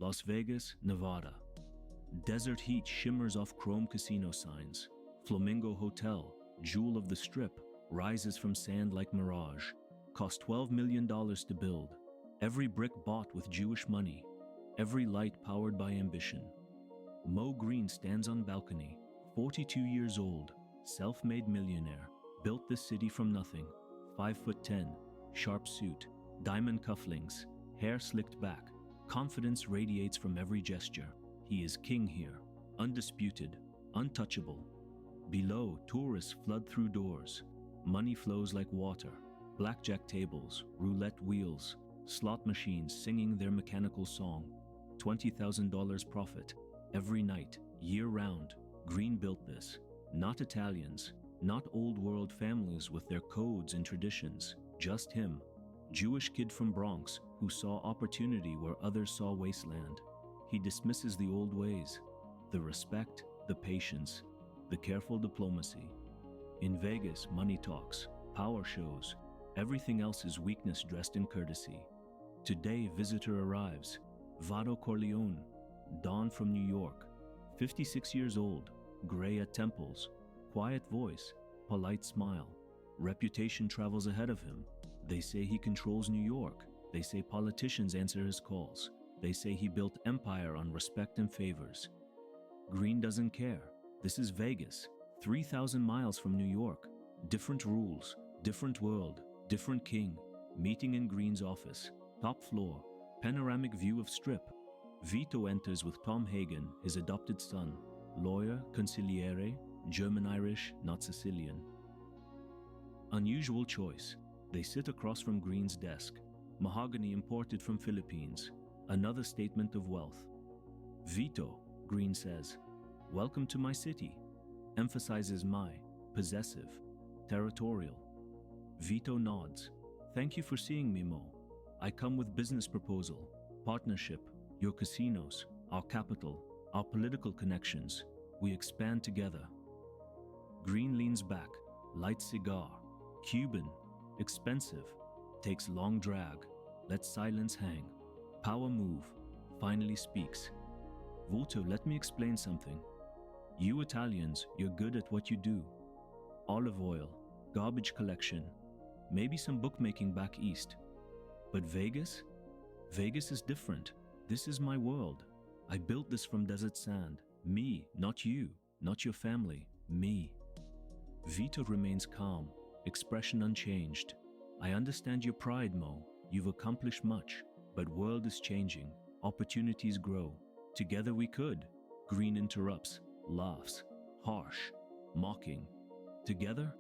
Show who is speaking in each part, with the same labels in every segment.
Speaker 1: Las Vegas, Nevada. Desert heat shimmers off chrome casino signs. Flamingo Hotel, jewel of the strip, rises from sand like mirage. Cost $12 million to build. Every brick bought with Jewish money. Every light powered by ambition. Moe Greene stands on balcony, 42 years old, self-made millionaire, built this city from nothing. 5'10", sharp suit, diamond cufflinks, hair slicked back. Confidence radiates from every gesture. He is king here, undisputed, untouchable. Below, tourists flood through doors. Money flows like water. Blackjack tables, roulette wheels, slot machines singing their mechanical song. $20,000 profit. Every night, year-round. Greene built this. Not Italians, not old-world families with their codes and traditions. Just him. Jewish kid from Bronx who saw opportunity where others saw wasteland. He dismisses the old ways. The respect, the patience, the careful diplomacy. In Vegas, money talks, power shows. Everything else is weakness dressed in courtesy. Today, visitor arrives. Vito Corleone, Don from New York. 56 years old, gray at temples, quiet voice, polite smile. Reputation travels ahead of him. They say he controls New York. They say politicians answer his calls. They say he built empire on respect and favors. Greene doesn't care. This is Vegas, 3,000 miles from New York. Different rules, different world, different king. Meeting in Greene's office, top floor, panoramic view of Strip. Vito enters with Tom Hagen, his adopted son, lawyer, consigliere, German-Irish, not Sicilian. Unusual choice. They sit across from Greene's desk. Mahogany imported from Philippines. Another statement of wealth. Vito, Greene says, welcome to my city. Emphasizes my, possessive, territorial. Vito nods. Thank you for seeing me, Mo. I come with business proposal, partnership, your casinos, our capital, our political connections. We expand together. Greene leans back, lights cigar. Cuban, expensive, takes long drag, lets silence hang. Power move, finally speaks. Vito, let me explain something. You Italians, you're good at what you do. Olive oil, garbage collection, maybe some bookmaking back east. But Vegas? Vegas is different. This is my world. I built this from desert sand. Me, not you, not your family, me. Vito remains calm, expression unchanged. I understand your pride, Mo. You've accomplished much, but world is changing. Opportunities grow. Together we could. Greene interrupts, laughs, harsh, mocking. Together?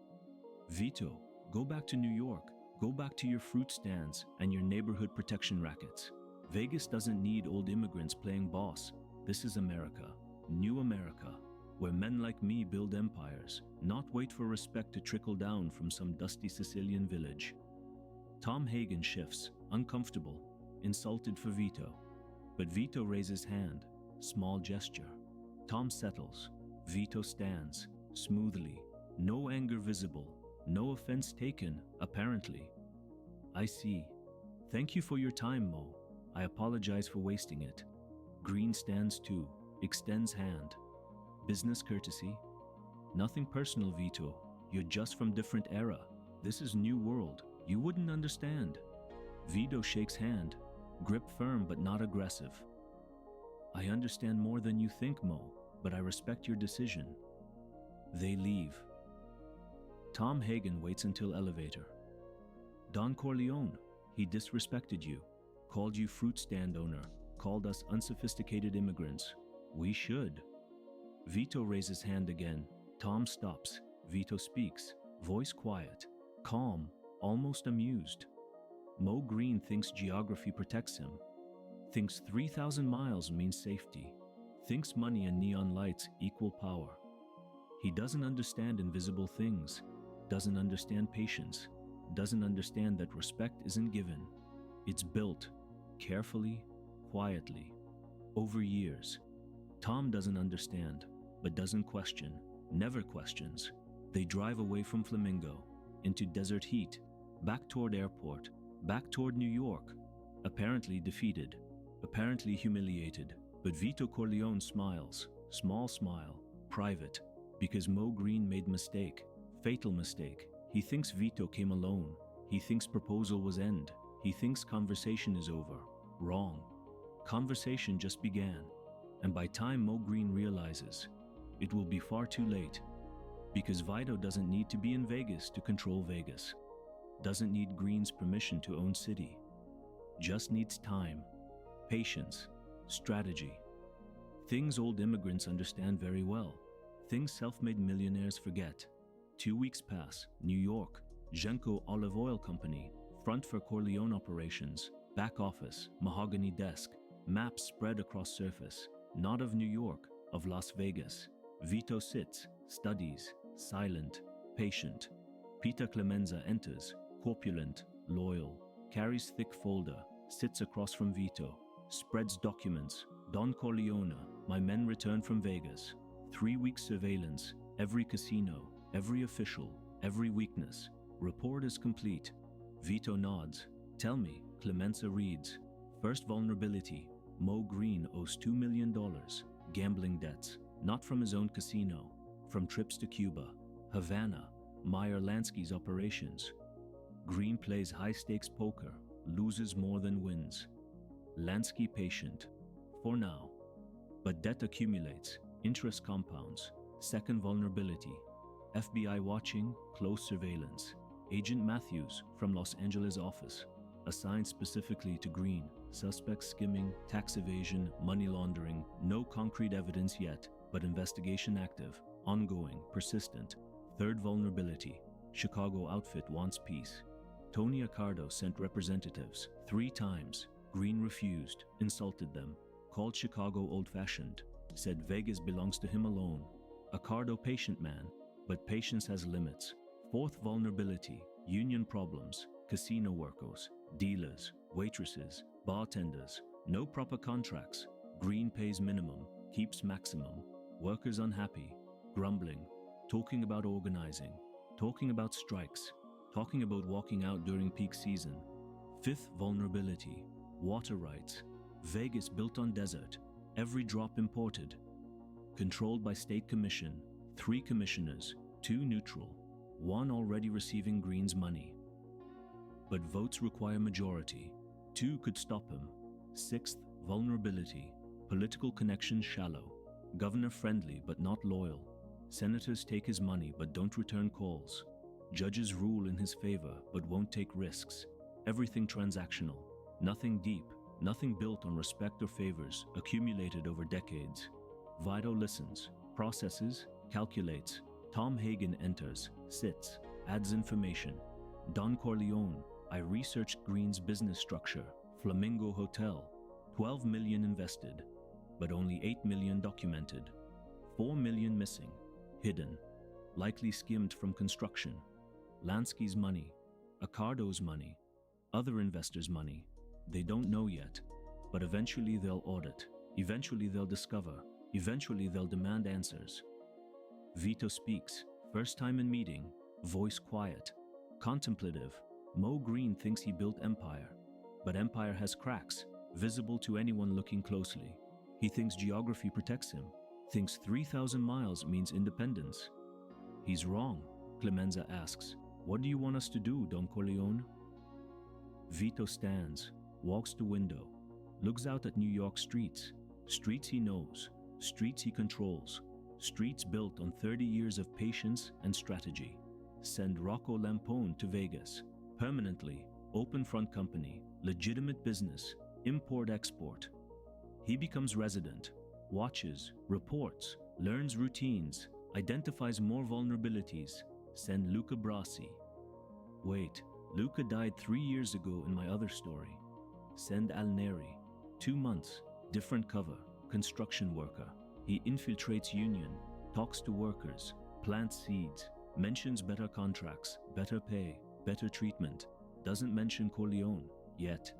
Speaker 1: Vito, go back to New York. Go back to your fruit stands and your neighborhood protection rackets. Vegas doesn't need old immigrants playing boss. This is America, new America, where men like me build empires, not wait for respect to trickle down from some dusty Sicilian village. Tom Hagen shifts, uncomfortable, insulted for Vito. But Vito raises hand, small gesture. Tom settles. Vito stands, smoothly. No anger visible, no offense taken, apparently. I see. Thank you for your time, Mo. I apologize for wasting it. Greene stands too, extends hand. Business courtesy? Nothing personal, Vito. You're just from different era. This is new world. You wouldn't understand. Vito shakes hand, grip firm but not aggressive. I understand more than you think, Mo, but I respect your decision. They leave. Tom Hagen waits until elevator. Don Corleone, he disrespected you, called you fruit stand owner, called us unsophisticated immigrants. We should. Vito raises hand again. Tom stops. Vito speaks, voice quiet, calm, almost amused. Moe Greene thinks geography protects him, thinks 3,000 miles means safety, thinks money and neon lights equal power. He doesn't understand invisible things, doesn't understand patience, doesn't understand that respect isn't given. It's built, carefully, quietly, over years. Tom doesn't understand, but doesn't question, never questions. They drive away from Flamingo, into desert heat, back toward airport, back toward New York, apparently defeated. apparently humiliated, but Vito Corleone smiles, small smile, private, because Moe Greene made mistake, fatal mistake. He thinks Vito came alone. He thinks proposal was end. He thinks conversation is over. Wrong. Conversation just began, and by time Moe Greene realizes, it will be far too late, because Vito doesn't need to be in Vegas to control Vegas, doesn't need Greene's permission to own city, just needs time, patience, strategy. Things old immigrants understand very well, things self-made millionaires forget. 2 weeks pass, New York, Genco Olive Oil Company, front for Corleone operations, back office, mahogany desk, maps spread across surface, not of New York, of Las Vegas. Vito sits, studies, silent, patient. Peter Clemenza enters, corpulent, loyal, carries thick folder, sits across from Vito, spreads documents. Don Corleone, my men return from Vegas. 3 weeks surveillance, every casino, every official, every weakness. Report is complete. Vito nods. Tell me, Clemenza reads. First vulnerability. Moe Greene owes $2 million. Gambling debts, not from his own casino, from trips to Cuba, Havana, Meyer Lansky's operations. Greene plays high-stakes poker, loses more than wins. Lansky patient, for now. But debt accumulates, interest compounds. Second vulnerability. FBI watching, close surveillance. Agent Matthews from Los Angeles office, assigned specifically to Greene. Suspects skimming, tax evasion, money laundering. No concrete evidence yet, but investigation active, ongoing, persistent. Third vulnerability. Chicago outfit wants peace. Tony Accardo sent representatives 3 times. Greene refused, insulted them, called Chicago old-fashioned, said Vegas belongs to him alone. Accardo patient man, but patience has limits. Fourth vulnerability, union problems, casino workers, dealers, waitresses, bartenders, no proper contracts. Greene pays minimum, keeps maximum. Workers unhappy, grumbling, talking about organizing, talking about strikes, talking about walking out during peak season. Fifth vulnerability, water rights. Vegas built on desert, every drop imported. Controlled by state commission, 3 commissioners, 2 neutral, 1 already receiving Greene's money. But votes require majority. 2 could stop him. Sixth vulnerability, political connections shallow. Governor friendly but not loyal. Senators take his money but don't return calls. Judges rule in his favor but won't take risks. Everything transactional. Nothing deep, nothing built on respect or favors, accumulated over decades. Vito listens, processes, calculates. Tom Hagen enters, sits, adds information. Don Corleone, I researched Greene's business structure. Flamingo Hotel, 12 million invested, but only 8 million documented. 4 million missing, hidden, likely skimmed from construction. Lansky's money, Accardo's money, other investors' money. They don't know yet, but eventually they'll audit. Eventually they'll discover. Eventually they'll demand answers. Vito speaks, first time in meeting, voice quiet, contemplative. Moe Greene thinks he built empire, but empire has cracks, visible to anyone looking closely. He thinks geography protects him, thinks 3,000 miles means independence. He's wrong, Clemenza asks. What do you want us to do, Don Corleone? Vito stands, walks to window, looks out at New York streets. Streets he knows, streets he controls, streets built on 30 years of patience and strategy. Send Rocco Lampone to Vegas, permanently, open front company, legitimate business, import-export. He becomes resident, watches, reports, learns routines, identifies more vulnerabilities. Send Luca Brasi. Wait, Luca died 3 years ago in my other story. Send Al Neri. 2 months, different cover, construction worker. He infiltrates union, talks to workers, plants seeds, mentions better contracts, better pay, better treatment. Doesn't mention Corleone, yet.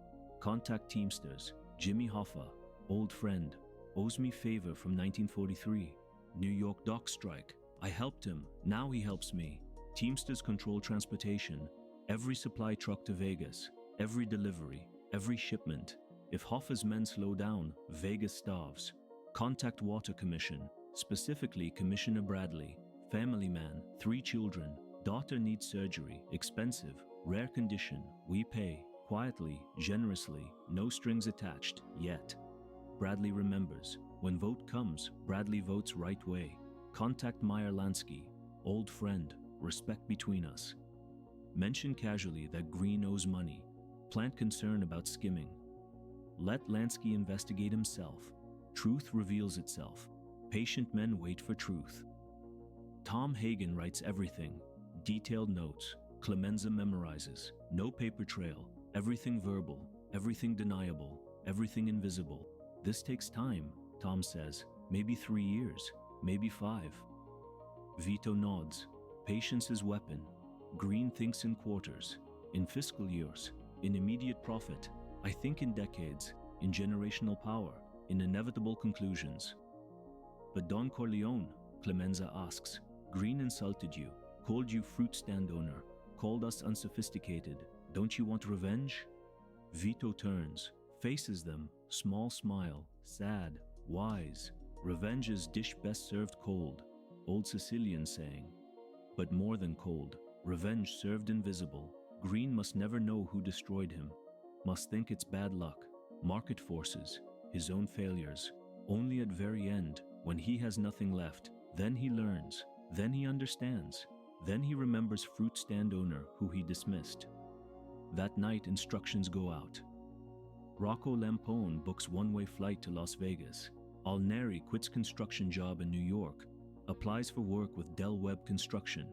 Speaker 1: Contact Teamsters, Jimmy Hoffa, old friend, owes me favor from 1943. New York dock strike. I helped him, now he helps me. Teamsters control transportation, every supply truck to Vegas, every delivery, every shipment. If Hoffa's men slow down, Vegas starves. Contact Water Commission, specifically Commissioner Bradley. Family man, 3 children. Daughter needs surgery, expensive, rare condition. We pay, quietly, generously, no strings attached, yet. Bradley remembers. When vote comes, Bradley votes right way. Contact Meyer Lansky, old friend, respect between us. Mention casually that Greene owes money. Plant concern about skimming. Let Lansky investigate himself. Truth reveals itself. Patient men wait for truth. Tom Hagen writes everything. Detailed notes. Clemenza memorizes. No paper trail. Everything verbal. Everything deniable. Everything invisible. This takes time, Tom says. Maybe 3 years. Maybe 5. Vito nods. Patience is weapon. Greene thinks in quarters. In fiscal years. In immediate profit. I think in decades. In generational power. In inevitable conclusions. But Don Corleone, Clemenza asks, Greene insulted you, called you fruit stand owner, called us unsophisticated. Don't you want revenge? Vito turns, faces them, small smile, sad, wise. Revenge is dish best served cold, old Sicilian saying. But more than cold, revenge served invisible. Greene must never know who destroyed him. Must think it's bad luck, market forces, his own failures. Only at very end, when he has nothing left, then he learns, then he understands, then he remembers fruit stand owner who he dismissed. That night instructions go out. Rocco Lampone books one-way flight to Las Vegas. Neri quits construction job in New York, applies for work with Del Webb Construction.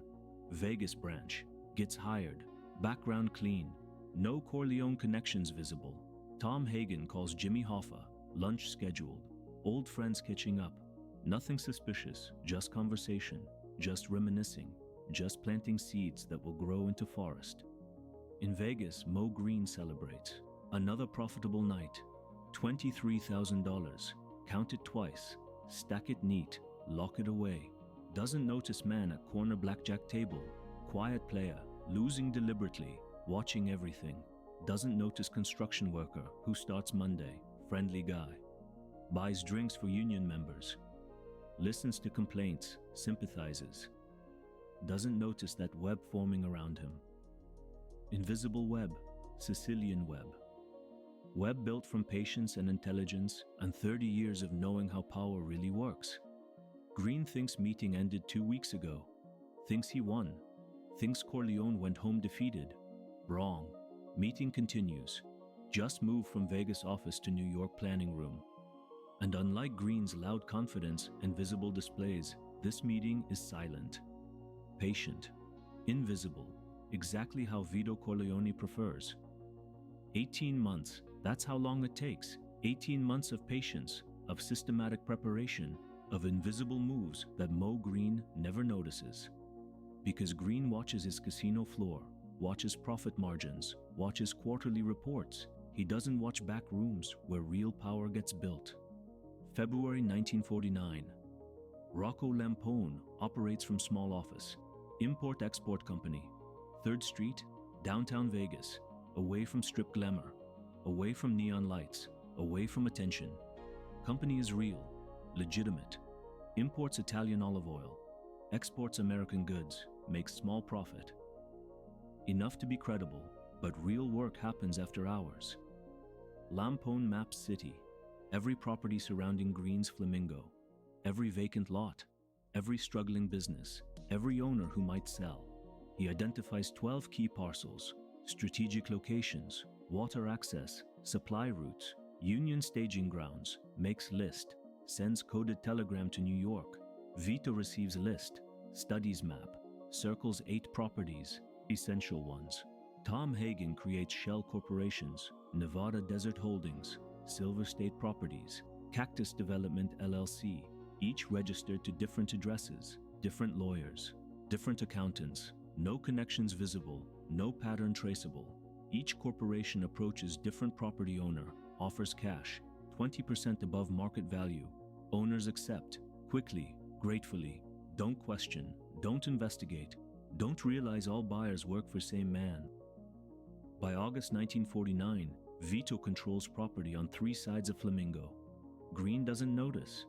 Speaker 1: Vegas branch, gets hired, background clean, no Corleone connections visible. Tom Hagen calls Jimmy Hoffa, lunch scheduled, old friends catching up. Nothing suspicious, just conversation, just reminiscing, just planting seeds that will grow into forest. In Vegas, Moe Greene celebrates. Another profitable night. $23,000. Count it twice. Stack it neat. Lock it away. Doesn't notice man at corner blackjack table. Quiet player, losing deliberately, watching everything. Doesn't notice construction worker who starts Monday. Friendly guy. Buys drinks for union members. Listens to complaints, sympathizes. Doesn't notice that web forming around him. Invisible web, Sicilian web. Web built from patience and intelligence and 30 years of knowing how power really works. Greene thinks meeting ended 2 weeks ago. Thinks he won. Thinks Corleone went home defeated. Wrong. Meeting continues. Just moved from Vegas office to New York planning room. And unlike Greene's loud confidence and visible displays, this meeting is silent. Patient. Invisible. Exactly how Vito Corleone prefers. 18 months, that's how long it takes. 18 months of patience, of systematic preparation, of invisible moves that Moe Greene never notices. Because Greene watches his casino floor, watches profit margins, watches quarterly reports. He doesn't watch back rooms where real power gets built. February 1949. Rocco Lampone operates from small office. Import-export company. 3rd Street, downtown Vegas. Away from strip glamour. Away from neon lights. Away from attention. Company is real. Legitimate. Imports Italian olive oil. Exports American goods. Makes small profit. Enough to be credible, but real work happens after hours. Lampone maps city. Every property surrounding Greene's Flamingo. Every vacant lot. Every struggling business. Every owner who might sell. He identifies 12 key parcels, strategic locations, water access, supply routes, union staging grounds, makes list, sends coded telegram to New York. Vito receives list, studies map, circles 8 properties, essential ones. Tom Hagen creates shell corporations, Nevada Desert Holdings, Silver State Properties, Cactus Development LLC, each registered to different addresses, different lawyers, different accountants, no connections visible, no pattern traceable. Each corporation approaches different property owner, offers cash, 20% above market value. Owners accept, quickly, gratefully, don't question, don't investigate, don't realize all buyers work for same man. By August 1949, Vito controls property on 3 sides of Flamingo. Greene doesn't notice.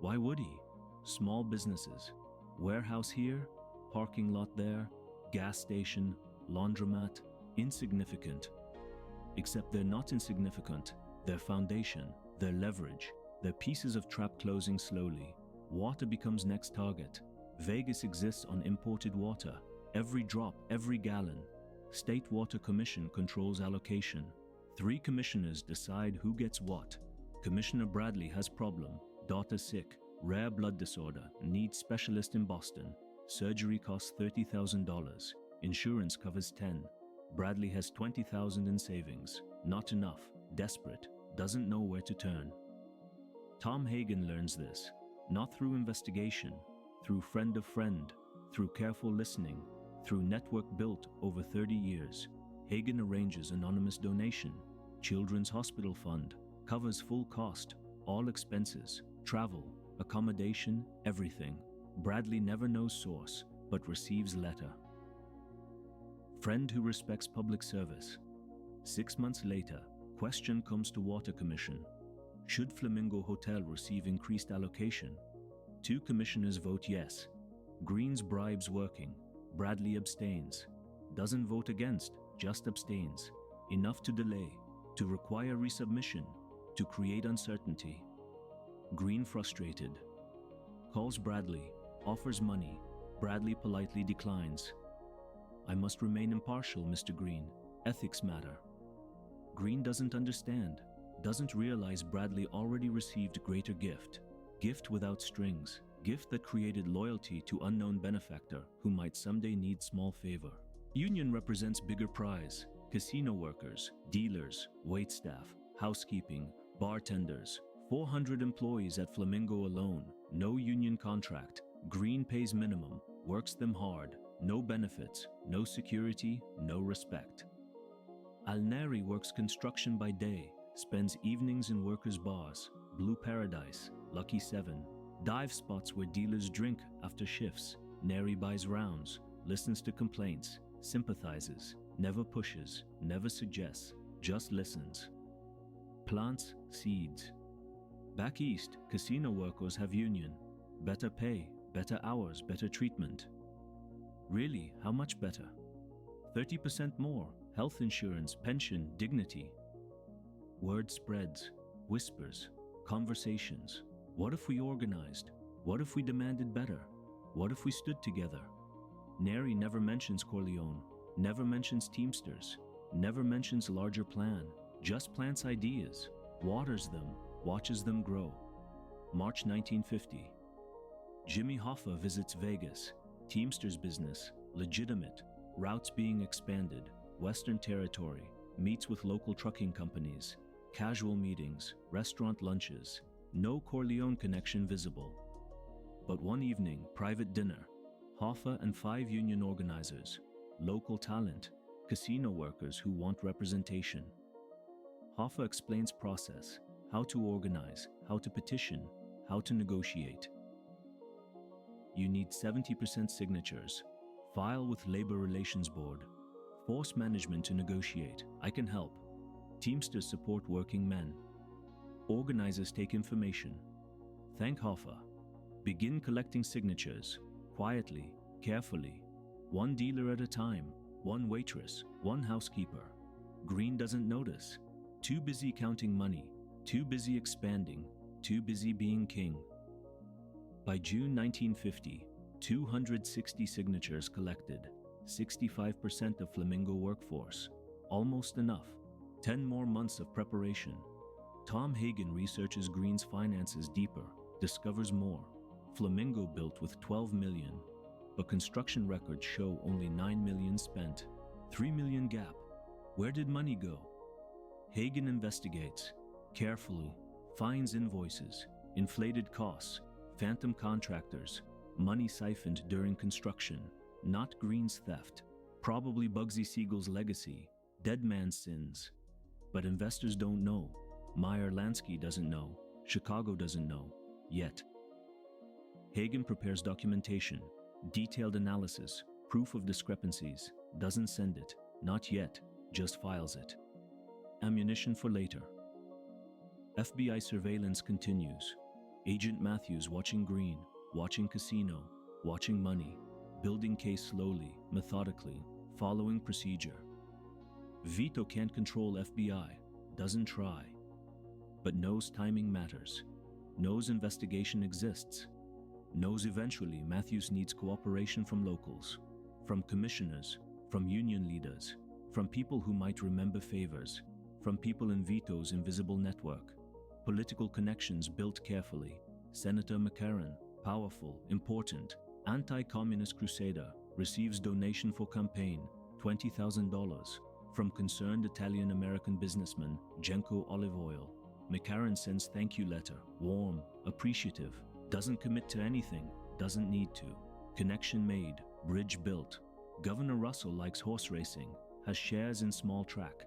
Speaker 1: Why would he? Small businesses. Warehouse here, parking lot there, gas station, laundromat. Insignificant. Except they're not insignificant. Their foundation, their leverage, their pieces of trap closing slowly. Water becomes next target. Vegas exists on imported water. Every drop, every gallon. State Water Commission controls allocation. 3 commissioners decide who gets what. Commissioner Bradley has problem. Daughter sick. Rare blood disorder. Needs specialist in Boston. Surgery costs $30,000. Insurance covers 10. Bradley has $20,000 in savings. Not enough. Desperate. Doesn't know where to turn. Tom Hagen learns this. Not through investigation. Through friend of friend. Through careful listening. Through network built over 30 years. Hagen arranges anonymous donation. Children's Hospital Fund. Covers full cost. All expenses. Travel. Accommodation. Everything. Bradley never knows source, but receives letter. Friend who respects public service. 6 months later, question comes to Water Commission. Should Flamingo Hotel receive increased allocation? 2 commissioners vote yes. Greene's bribes working. Bradley abstains. Doesn't vote against, just abstains. Enough to delay, to require resubmission, to create uncertainty. Greene frustrated. Calls Bradley, offers money. Bradley politely declines. I must remain impartial, Mr. Greene. Ethics matter. Greene doesn't understand, doesn't realize Bradley already received greater gift. Gift without strings. Gift that created loyalty to unknown benefactor who might someday need small favor. Union represents bigger prize. Casino workers, dealers, waitstaff, housekeeping, bartenders. 400 employees at Flamingo alone. No union contract. Greene pays minimum, works them hard. No benefits, no security, no respect. Neri works construction by day, spends evenings in workers' bars, Blue Paradise, Lucky 7, dive spots where dealers drink after shifts. Neri buys rounds, listens to complaints, sympathizes, never pushes, never suggests, just listens. Plants seeds. Back east, casino workers have union. Better pay, better hours, better treatment. Really, how much better? 30% more, health insurance, pension, dignity. Word spreads, whispers, conversations. What if we organized? What if we demanded better? What if we stood together? Neri never mentions Corleone, never mentions Teamsters, never mentions larger plan, just plants ideas, waters them, watches them grow. March 1950. Jimmy Hoffa visits Vegas. Teamsters business, legitimate, routes being expanded, Western Territory, meets with local trucking companies, casual meetings, restaurant lunches, no Corleone connection visible. But one evening, private dinner, Hoffa and 5 union organizers, local talent, casino workers who want representation. Hoffa explains process, how to organize, how to petition, how to negotiate. You need 70% signatures. File with Labor Relations Board. Force management to negotiate. I can help. Teamsters support working men. Organizers take information. Thank Hoffa. Begin collecting signatures. Quietly, carefully. 1 dealer at a time. 1 waitress. 1 housekeeper. Greene doesn't notice. Too busy counting money. Too busy expanding. Too busy being king. By June 1950, 260 signatures collected, 65% of Flamingo workforce. Almost enough. 10 more months of preparation. Tom Hagen researches Greene's finances deeper, discovers more. Flamingo built with $12 million, but construction records show only $9 million spent. $3 million gap. Where did money go? Hagen investigates, carefully, finds invoices, inflated costs, phantom contractors, money siphoned during construction, not Greene's theft, probably Bugsy Siegel's legacy, dead man's sins. But investors don't know. Meyer Lansky doesn't know. Chicago doesn't know. Yet. Hagen prepares documentation, detailed analysis, proof of discrepancies, doesn't send it, not yet, just files it. Ammunition for later. FBI surveillance continues. Agent Matthews watching Greene, watching casino, watching money, building case slowly, methodically, following procedure. Vito can't control FBI, doesn't try, but knows timing matters, knows investigation exists, knows eventually Matthews needs cooperation from locals, from commissioners, from union leaders, from people who might remember favors, from people in Vito's invisible network. Political connections built carefully. Senator McCarran, powerful, important, anti-communist crusader, receives donation for campaign, $20,000, from concerned Italian-American businessman Genco Olive Oil. McCarran sends thank you letter, warm, appreciative, doesn't commit to anything, doesn't need to. Connection made, bridge built. Governor Russell likes horse racing, has shares in small track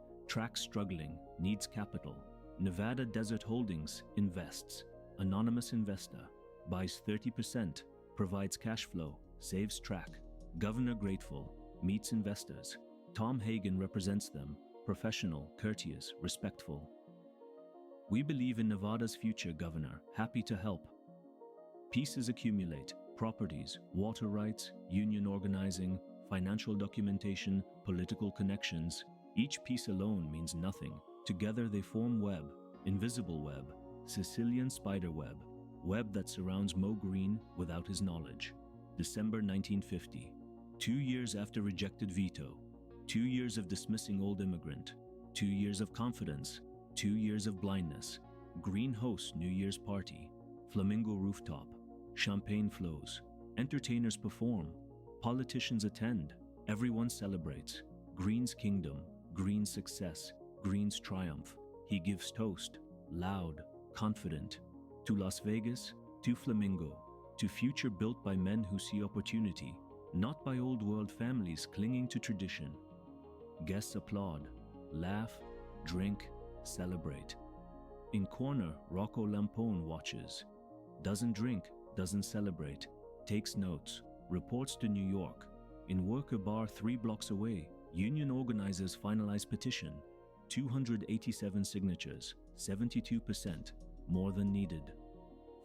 Speaker 1: struggling, needs capital. Nevada Desert Holdings invests. Anonymous investor, buys 30%, provides cash flow, saves track. Governor grateful, meets investors. Tom Hagen represents them, professional, courteous, respectful. We believe in Nevada's future, Governor, happy to help. Pieces accumulate, properties, water rights, union organizing, financial documentation, political connections. Each piece alone means nothing. Together they form web, invisible web, Sicilian spider web, web that surrounds Moe Greene without his knowledge. December 1950. 2 years after rejected Vito. 2 years of dismissing old immigrant. 2 years of confidence. 2 years of blindness. Greene hosts New Year's party. Flamingo rooftop. Champagne flows. Entertainers perform. Politicians attend. Everyone celebrates. Greene's kingdom. Greene's success. Greene's triumph. He gives toast. Loud. Confident. To Las Vegas. To Flamingo. To future built by men who see opportunity, not by old world families clinging to tradition. Guests applaud, laugh, drink, celebrate. In corner, Rocco Lampone watches. Doesn't drink, doesn't celebrate, takes notes, reports to New York. In worker bar 3 blocks away, union organizers finalize petition. 287 signatures, 72%, more than needed.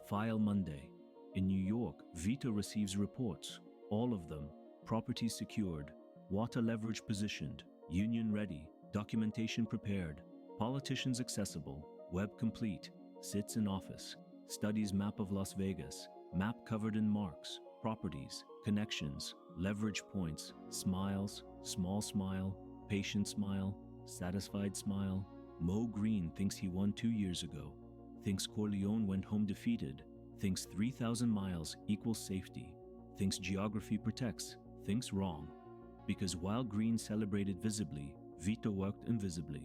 Speaker 1: File Monday. In New York, Vito receives reports, all of them, properties secured, water leverage positioned, union ready, documentation prepared, politicians accessible, web complete, sits in office, studies map of Las Vegas, map covered in marks, properties, connections, leverage points, smiles, small smile, patient smile, satisfied smile. Moe Greene thinks he won 2 years ago, thinks Corleone went home defeated, thinks 3,000 miles equals safety, thinks geography protects, thinks wrong. Because while Greene celebrated visibly, Vito worked invisibly.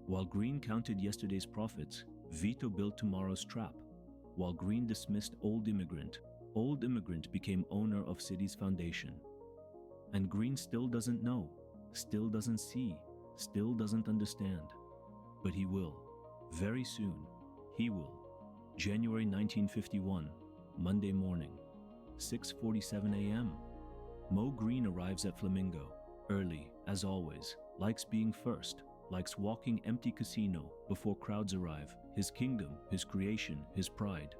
Speaker 1: While Greene counted yesterday's profits, Vito built tomorrow's trap. While Greene dismissed old immigrant became owner of city's foundation. And Greene still doesn't know, still doesn't see, still doesn't understand. But he will. Very soon, he will. January 1951, Monday morning, 6:47 a.m. Moe Greene arrives at Flamingo, early, as always, likes being first, likes walking empty casino before crowds arrive, his kingdom, his creation, his pride.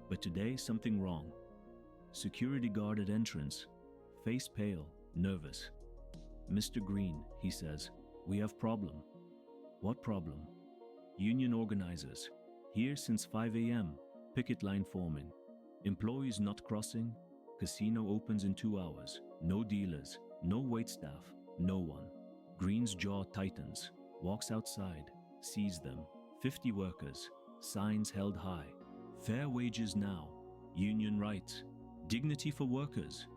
Speaker 1: But today, something wrong. Security guard at entrance, face pale, nervous. "Mr. Greene," he says, "we have problem." "What problem?" "Union organizers. Here since 5 a.m., picket line forming. Employees not crossing. Casino opens in 2 hours. No dealers, no waitstaff, no one." Greene's jaw tightens, walks outside, sees them. 50 workers, signs held high. Fair wages now, union rights, dignity for workers.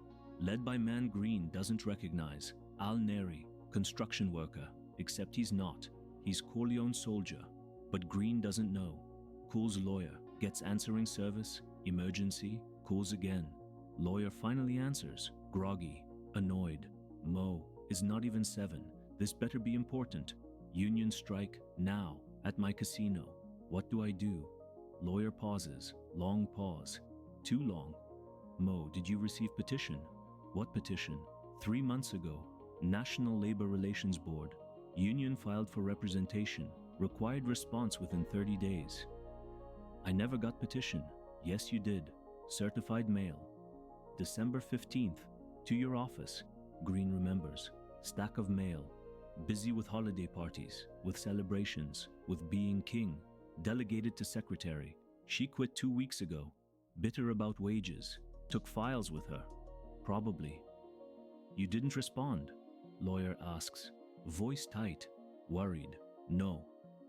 Speaker 1: Led by man Greene doesn't recognize. Neri, construction worker, except he's not. He's Corleone's soldier, but Greene doesn't know. Calls lawyer, gets answering service, emergency, calls again. Lawyer finally answers, groggy, annoyed. "Moe, is not even 7. This better be important. Union strike, now, at my casino. What do I do?" Lawyer pauses, long pause. Too long. "Moe, did you receive petition?" "What petition?" 3 months ago, National Labor Relations Board. Union filed for representation. Required response within 30 days. I never got petition. Yes, you did. Certified mail. December 15th. To your office. Greene remembers. Stack of mail. Busy with holiday parties, with celebrations, with being king. Delegated to secretary. She quit 2 weeks ago. Bitter about wages. Took files with her. Probably. You didn't respond? Lawyer asks. Voice tight. Worried. No.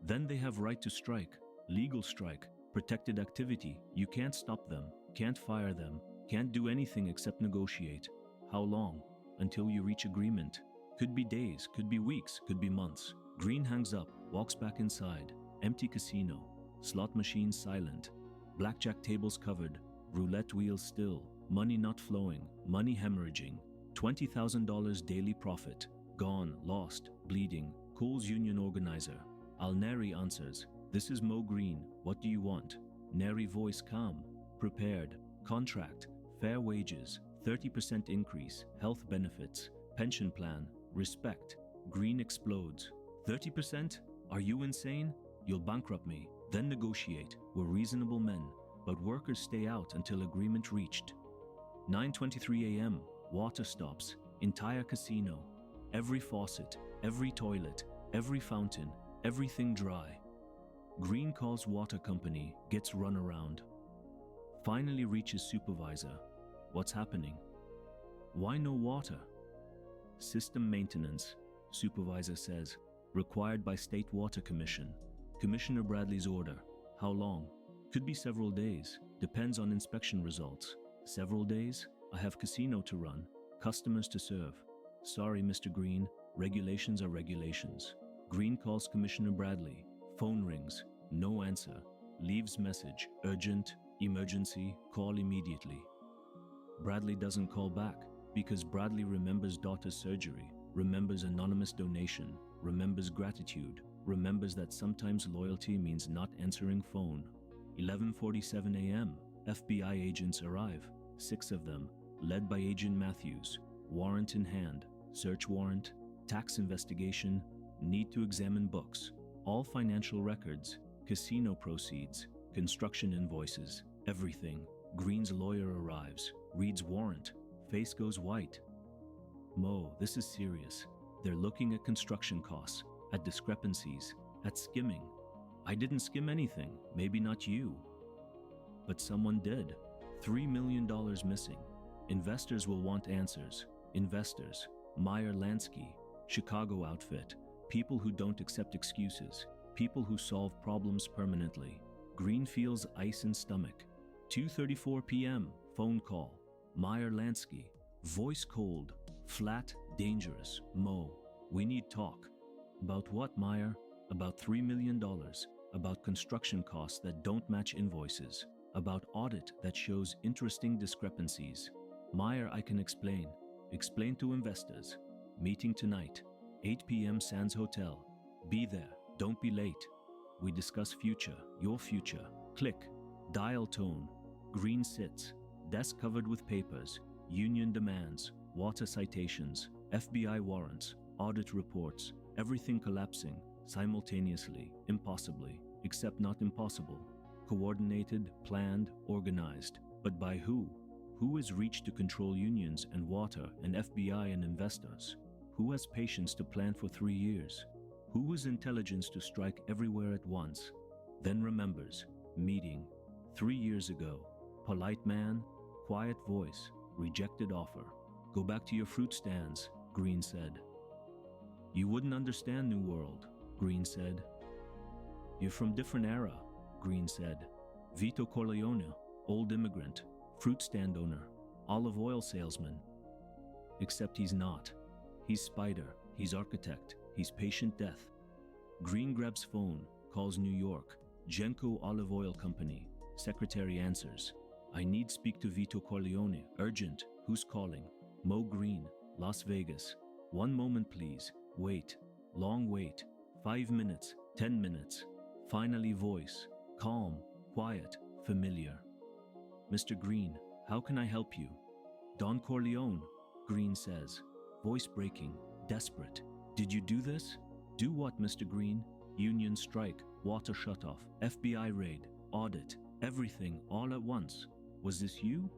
Speaker 1: Then they have right to strike. Legal strike. Protected activity. You can't stop them. Can't fire them. Can't do anything except negotiate. How long? Until you reach agreement. Could be days, could be weeks, could be months. Greene hangs up, walks back inside. Empty casino. Slot machines silent. Blackjack tables covered. Roulette wheels still. Money not flowing. Money hemorrhaging. $20,000 daily profit. Gone, lost, bleeding. Coles union organizer. Neri answers. This is Moe Greene. What do you want? Neri voice calm. Prepared. Contract. Fair wages. 30% increase. Health benefits. Pension plan. Respect. Greene explodes. 30%? Are you insane? You'll bankrupt me. Then negotiate. We're reasonable men. But workers stay out until agreement reached. 9:23 a.m. Water stops. Entire casino. Every faucet. Every toilet. Every fountain. Everything dry. Greene calls water company. Gets run around. Finally reaches supervisor. What's happening? Why no water? System maintenance, supervisor says. Required by State Water Commission. Commissioner Bradley's order. How long? Could be several days. Depends on inspection results. Several days? I have casino to run. Customers to serve. Sorry, Mr. Greene. Regulations are regulations. Greene calls Commissioner Bradley. Phone rings. No answer. Leaves message. Urgent. Emergency. Call immediately. Bradley doesn't call back because Bradley remembers daughter's surgery, remembers anonymous donation, remembers gratitude, remembers that sometimes loyalty means not answering phone. 11:47 a.m. FBI agents arrive, 6 of them, led by Agent Matthews. Warrant in hand, search warrant, tax investigation, need to examine books, all financial records, casino proceeds, construction invoices, everything. Greene's lawyer arrives, reads warrant, face goes white. Moe, this is serious. They're looking at construction costs, at discrepancies, at skimming. I didn't skim anything, maybe not you. But someone did. $3 million missing. Investors will want answers. Investors. Meyer Lansky. Chicago outfit. People who don't accept excuses. People who solve problems permanently. Greene feels ice in stomach. 2:34 p.m. Phone call. Meyer Lansky. Voice cold. Flat. Dangerous. Moe. We need talk. About what, Meyer? About $3 million. About construction costs that don't match invoices. About audit that shows interesting discrepancies. Meyer, I can explain. Explain to investors. Meeting tonight. 8 p.m. Sands Hotel. Be there. Don't be late. We discuss future. Your future. Click. Dial tone. Greene sits. Desk covered with papers. Union demands. Water citations. FBI warrants. Audit reports. Everything collapsing. Simultaneously. Impossibly. Except not impossible. Coordinated, planned, organized. But by who? Who is reached to control unions and water and FBI and investors? Who has patience to plan for 3 years? Who has intelligence to strike everywhere at once? Then remembers. Meeting. 3 years ago. Polite man. Quiet voice. Rejected offer. Go back to your fruit stands, Greene said. You wouldn't understand New World, Greene said. You're from different era, Greene said. Vito Corleone, old immigrant, fruit stand owner, olive oil salesman. Except he's not. He's spider, he's architect, he's patient death. Greene grabs phone, calls New York, Genco Olive Oil Company. Secretary answers. I need speak to Vito Corleone, urgent. Who's calling? Moe Greene, Las Vegas. 1 moment please. Wait. Long wait. 5 minutes. 10 minutes. Finally voice. Calm. Quiet. Familiar. Mr. Greene, how can I help you? Don Corleone, Greene says. Voice breaking. Desperate. Did you do this? Do what, Mr. Greene? Union strike, water shutoff, FBI raid, audit, everything all at once. Was this you?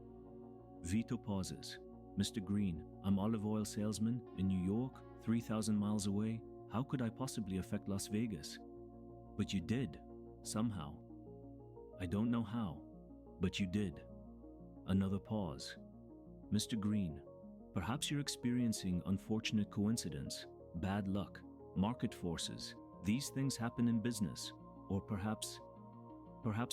Speaker 1: Vito pauses. Mr. Greene, I'm olive oil salesman in New York, 3,000 miles away. How could I possibly affect Las Vegas? But you did, somehow. I don't know how, but you did. Another pause. Mr. Greene, perhaps you're experiencing unfortunate coincidence, bad luck, market forces. These things happen in business. Or perhaps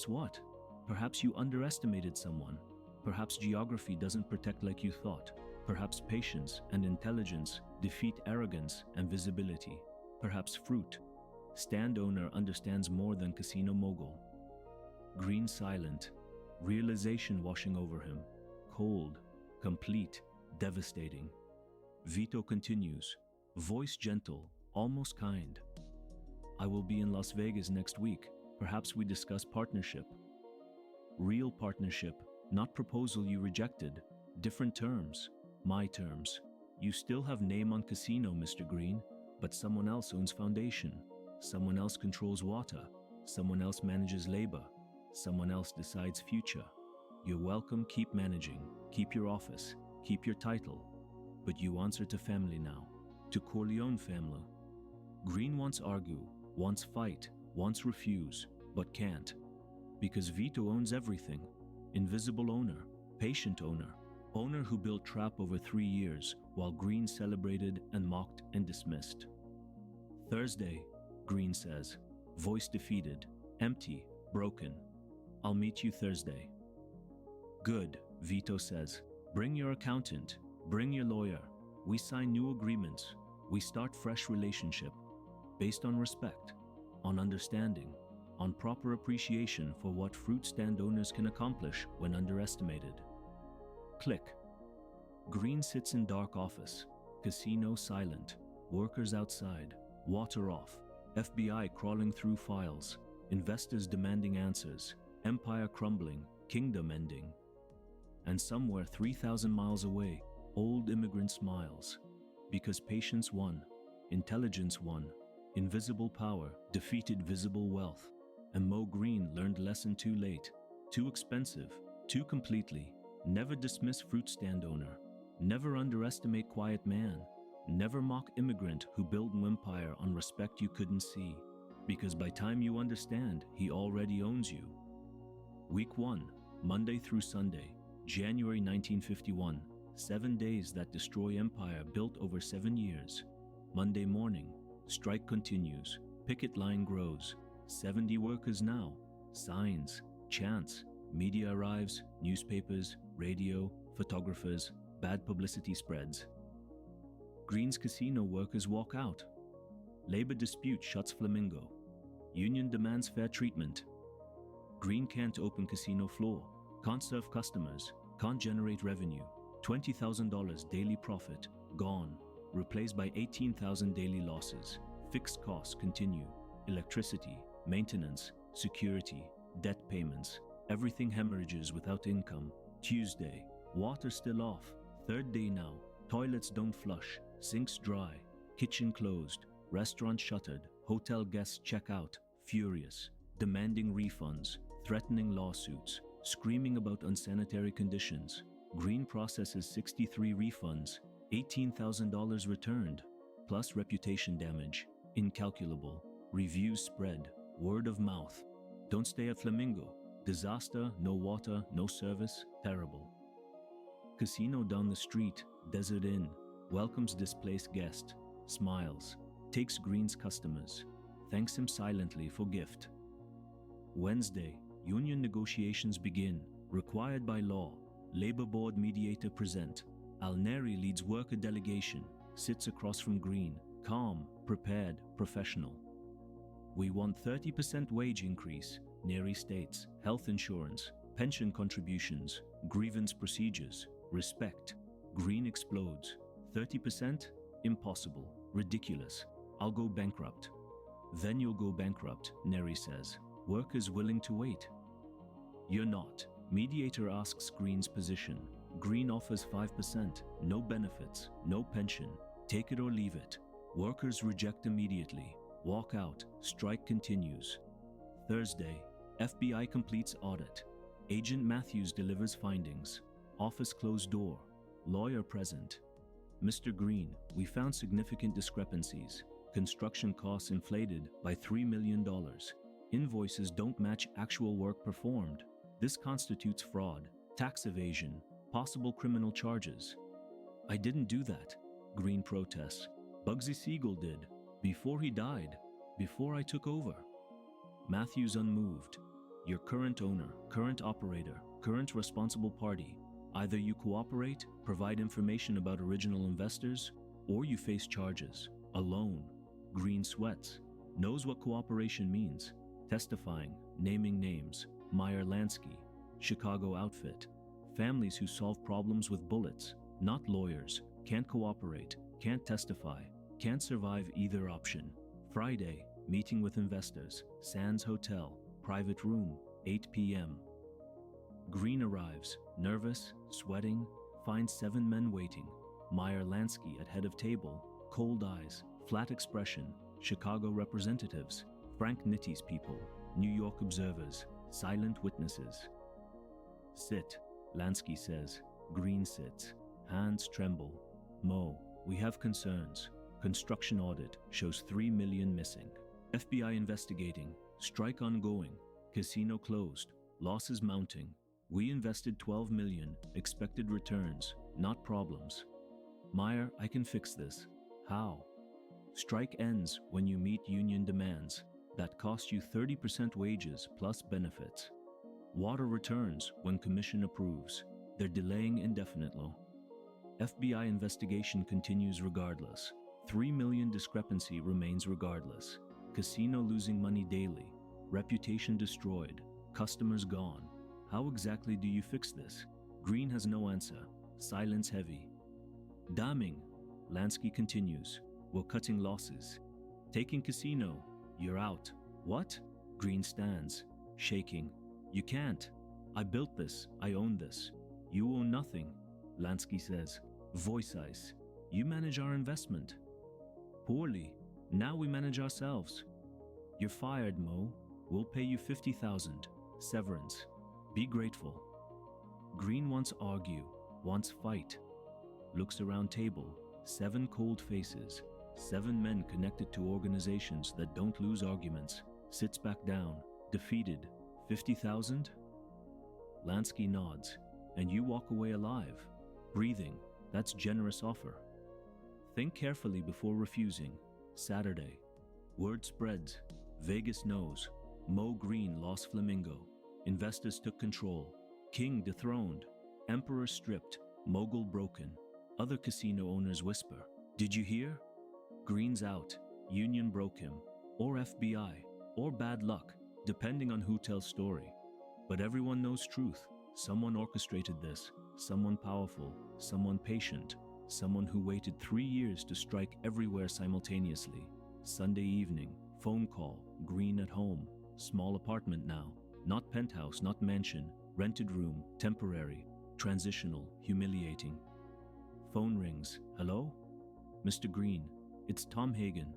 Speaker 1: what? Perhaps you underestimated someone. Perhaps geography doesn't protect like you thought. Perhaps patience and intelligence defeat arrogance and visibility. Perhaps fruit. Stand owner understands more than casino mogul. Greene silent. Realization washing over him. Cold, complete, devastating. Vito continues, voice gentle, almost kind. I will be in Las Vegas next week. Perhaps we discuss partnership. Real partnership, not proposal you rejected. Different terms, my terms. You still have name on casino, Mr. Greene, but someone else owns foundation. Someone else controls water. Someone else manages labor. Someone else decides future. You're welcome, keep managing, keep your office, keep your title. But you answer to family now, to Corleone family. Greene wants argue, wants fight, wants refuse, but can't. Because Vito owns everything. Invisible owner, patient owner, owner who built trap over 3 years while Greene celebrated and mocked and dismissed. Thursday, Greene says, voice defeated, empty, broken. I'll meet you Thursday. Good, Vito says. Bring your accountant, bring your lawyer. We sign new agreements. We start fresh relationship based on respect, on understanding, on proper appreciation for what fruit stand owners can accomplish when underestimated. Click. Greene sits in dark office, casino silent, workers outside, water off, FBI crawling through files, investors demanding answers, empire crumbling, kingdom ending. And somewhere 3,000 miles away, old immigrant smiles. Because patience won, intelligence won, invisible power defeated visible wealth. And Moe Greene learned lesson too late, too expensive, too completely. Never dismiss fruit stand owner. Never underestimate quiet man. Never mock immigrant who built an empire on respect you couldn't see. Because by time you understand, he already owns you. Week 1, Monday through Sunday, January 1951. 7 days that destroy empire built over 7 years. Monday morning, strike continues. Picket line grows. 70 workers now. Signs, chants, media arrives, newspapers, radio, photographers, bad publicity spreads. Greene's casino workers walk out. Labor dispute shuts Flamingo. Union demands fair treatment. Greene can't open casino floor, can't serve customers, can't generate revenue. $20,000 daily profit, gone, replaced by 18,000 daily losses. Fixed costs continue. Electricity, maintenance, security, debt payments. Everything hemorrhages without income. Tuesday, water still off. Third day now, toilets don't flush, sinks dry, kitchen closed, restaurant shuttered, hotel guests check out, furious, demanding refunds, threatening lawsuits, screaming about unsanitary conditions. Greene processes 63 refunds, $18,000 returned, plus reputation damage, incalculable. Reviews spread, word of mouth. Don't stay at Flamingo. Disaster, no water, no service, terrible. Casino down the street, Desert Inn, welcomes displaced guest, smiles, takes Greene's customers, thanks him silently for gift. Wednesday, union negotiations begin, required by law. Labor board mediator present. Neri leads worker delegation, sits across from Greene, calm, prepared, professional. We want 30% wage increase, Neri states, health insurance, pension contributions, grievance procedures, respect. Greene explodes. 30%? Impossible. Ridiculous. I'll go bankrupt. Then you'll go bankrupt, Neri says. Workers willing to wait. You're not. Mediator asks Greene's position. Greene offers 5%, no benefits, no pension. Take it or leave it. Workers reject immediately. Walk out, strike continues. Thursday, FBI completes audit. Agent Matthews delivers findings. Office closed door. Lawyer present. Mr. Greene, we found significant discrepancies. Construction costs inflated by $3 million. Invoices don't match actual work performed. This constitutes fraud, tax evasion, possible criminal charges. I didn't do that, Greene protests. Bugsy Siegel did, before he died, before I took over. Matthews unmoved. Your current owner, current operator, current responsible party. Either you cooperate, provide information about original investors, or you face charges. Alone. Greene sweats. Knows what cooperation means. Testifying, naming names. Meyer Lansky. Chicago outfit. Families who solve problems with bullets. Not lawyers. Can't cooperate. Can't testify. Can't survive either option. Friday, meeting with investors. Sands Hotel. Private room. 8 p.m. Greene arrives. Nervous, sweating. Finds 7 men waiting. Meyer Lansky at head of table. Cold eyes. Flat expression. Chicago representatives. Frank Nitty's people. New York observers. Silent witnesses. Sit, Lansky says. Greene sits. Hands tremble. Moe, we have concerns. Construction audit shows $3 million missing. FBI investigating. Strike ongoing. Casino closed. Losses mounting. We invested $12 million. Expected returns, not problems. Meyer, I can fix this. How? Strike ends when you meet union demands. That cost you 30% wages plus benefits. Water returns when commission approves. They're delaying indefinitely. FBI investigation continues regardless. $3 million discrepancy remains regardless. Casino losing money daily. Reputation destroyed. Customers gone. How exactly do you fix this? Greene has no answer. Silence heavy. Damning, Lansky continues. We're cutting losses. Taking casino. You're out. What? Greene stands, shaking. You can't. I built this. I own this. You own nothing, Lansky says. Voice ice. You manage our investment. Poorly. Now we manage ourselves. You're fired, Moe. We'll pay you $50,000. Severance. Be grateful. Greene wants argue, wants fight. Looks around table. 7 cold faces. 7 men connected to organizations that don't lose arguments. Sits back down, defeated. 50,000? Lansky nods. And you walk away alive. Breathing. That's generous offer. Think carefully before refusing. Saturday. Word spreads. Vegas knows. Moe Greene lost Flamingo. Investors took control. King dethroned. Emperor stripped. Mogul broken. Other casino owners whisper. Did you hear? Greene's out. Union broke him. Or FBI. Or bad luck, depending on who tells story. But everyone knows truth. Someone orchestrated this. Someone powerful. Someone patient. Someone who waited 3 years to strike everywhere simultaneously. Sunday evening. Phone call. Greene at home. Small apartment now. Not penthouse, not mansion. Rented room. Temporary. Transitional. Humiliating. Phone rings. Hello? Mr. Greene. It's Tom Hagen.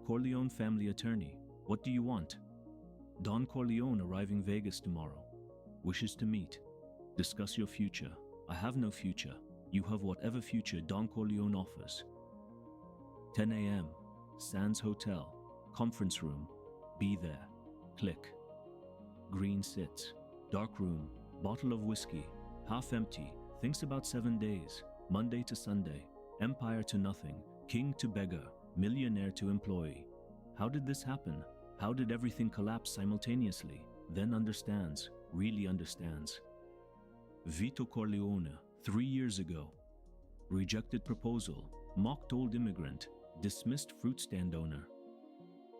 Speaker 1: Corleone family attorney. What do you want? Don Corleone arriving Vegas tomorrow. Wishes to meet. Discuss your future. I have no future. You have whatever future Don Corleone offers. 10 a.m. Sands Hotel. Conference room. Be there. Click. Greene sits. Dark room. Bottle of whiskey. Half empty. Thinks about 7 days. Monday to Sunday. Empire to nothing. King to beggar. Millionaire to employee. How did this happen? How did everything collapse simultaneously? Then understands. Really understands. Vito Corleone, 3 years ago. Rejected proposal. Mocked old immigrant. Dismissed fruit stand owner.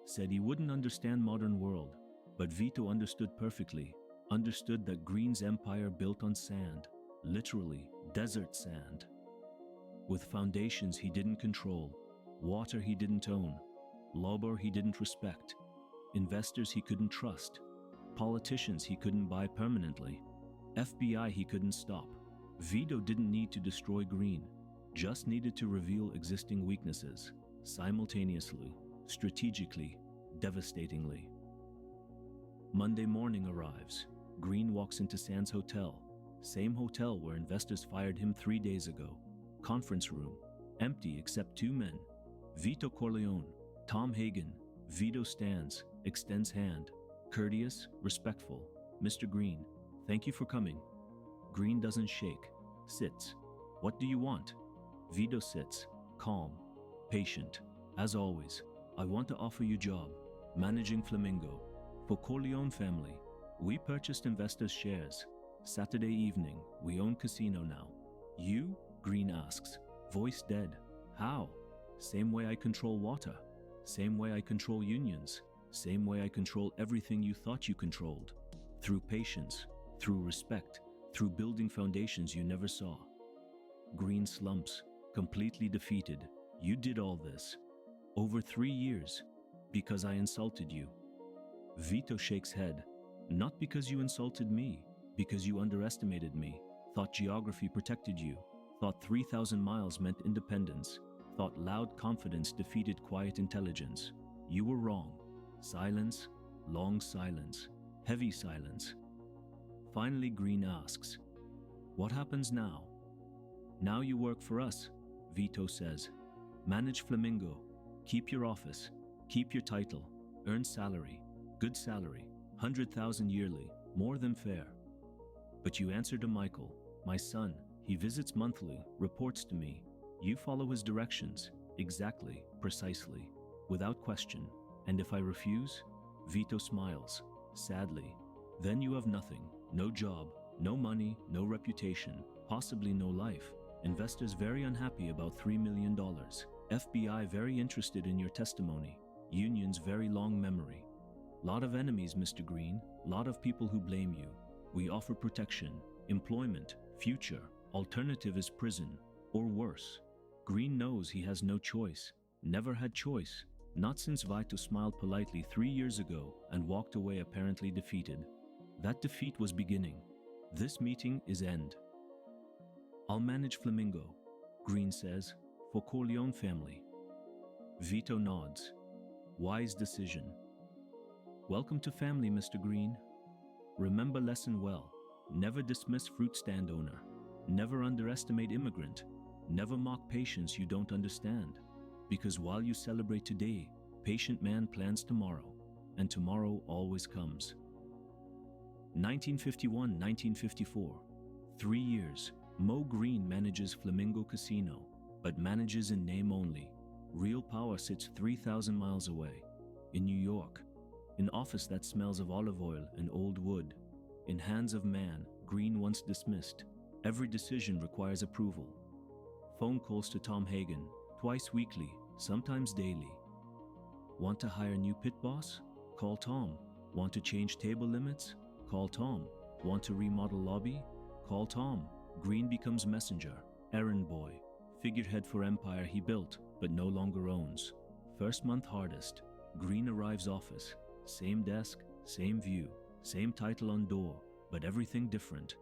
Speaker 1: Said he wouldn't understand modern world. But Vito understood perfectly. Understood that Greene's empire built on sand. Literally, desert sand. With foundations he didn't control. Water he didn't own. Labor he didn't respect. Investors he couldn't trust. Politicians he couldn't buy permanently. FBI he couldn't stop. Vito didn't need to destroy Greene. Just needed to reveal existing weaknesses. Simultaneously, strategically, devastatingly. Monday morning arrives. Greene walks into Sands Hotel, same hotel where investors fired him 3 days ago. Conference room, empty except 2 men. Vito Corleone, Tom Hagen. Vito stands, extends hand, courteous, respectful. Mr. Greene, thank you for coming. Greene doesn't shake, sits. What do you want? Vito sits, calm, patient. As always, I want to offer you job, managing Flamingo. For Corleone family, we purchased investors' shares. Saturday evening, we own casino now. You? Greene asks, voice dead. How? Same way I control water. Same way I control unions. Same way I control everything you thought you controlled. Through patience, through respect, through building foundations you never saw. Greene slumps, completely defeated. You did all this. Over 3 years. Because I insulted you. Vito shakes head. Not because you insulted me. Because you underestimated me. Thought geography protected you. Thought 3,000 miles meant independence. Thought loud confidence defeated quiet intelligence. You were wrong. Silence, long silence, heavy silence. Finally, Greene asks, what happens now? Now you work for us, Vito says. Manage Flamingo. Keep your office. Keep your title. Earn salary. Good salary. 100,000 yearly. More than fair. But you answer to Michael, my son. He visits monthly, reports to me. You follow his directions. Exactly, precisely. Without question. And if I refuse? Vito smiles, sadly. Then you have nothing. No job, no money, no reputation, possibly no life. Investors very unhappy about $3 million. FBI very interested in your testimony. Unions very long memory. Lot of enemies, Mr. Greene. Lot of people who blame you. We offer protection, employment, future. Alternative is prison, or worse. Greene knows he has no choice. Never had choice. Not since Vito smiled politely 3 years ago and walked away apparently defeated. That defeat was beginning. This meeting is end. I'll manage Flamingo, Greene says, for Corleone family. Vito nods. Wise decision. Welcome to family, Mr. Greene. Remember lesson well. Never dismiss fruit stand owner. Never underestimate immigrant. Never mock patience you don't understand. Because while you celebrate today, patient man plans tomorrow, and tomorrow always comes. 1951-1954. 3 years. Moe Greene manages Flamingo Casino, but manages in name only. Real power sits 3,000 miles away. In New York. An office that smells of olive oil and old wood. In hands of man, Greene once dismissed. Every decision requires approval. Phone calls to Tom Hagen, twice weekly, sometimes daily. Want to hire new pit boss? Call Tom. Want to change table limits? Call Tom. Want to remodel lobby? Call Tom. Greene becomes messenger, errand boy, figurehead for empire he built but no longer owns. First month hardest. Greene arrives office. Same desk, same view, same title on door, but everything different.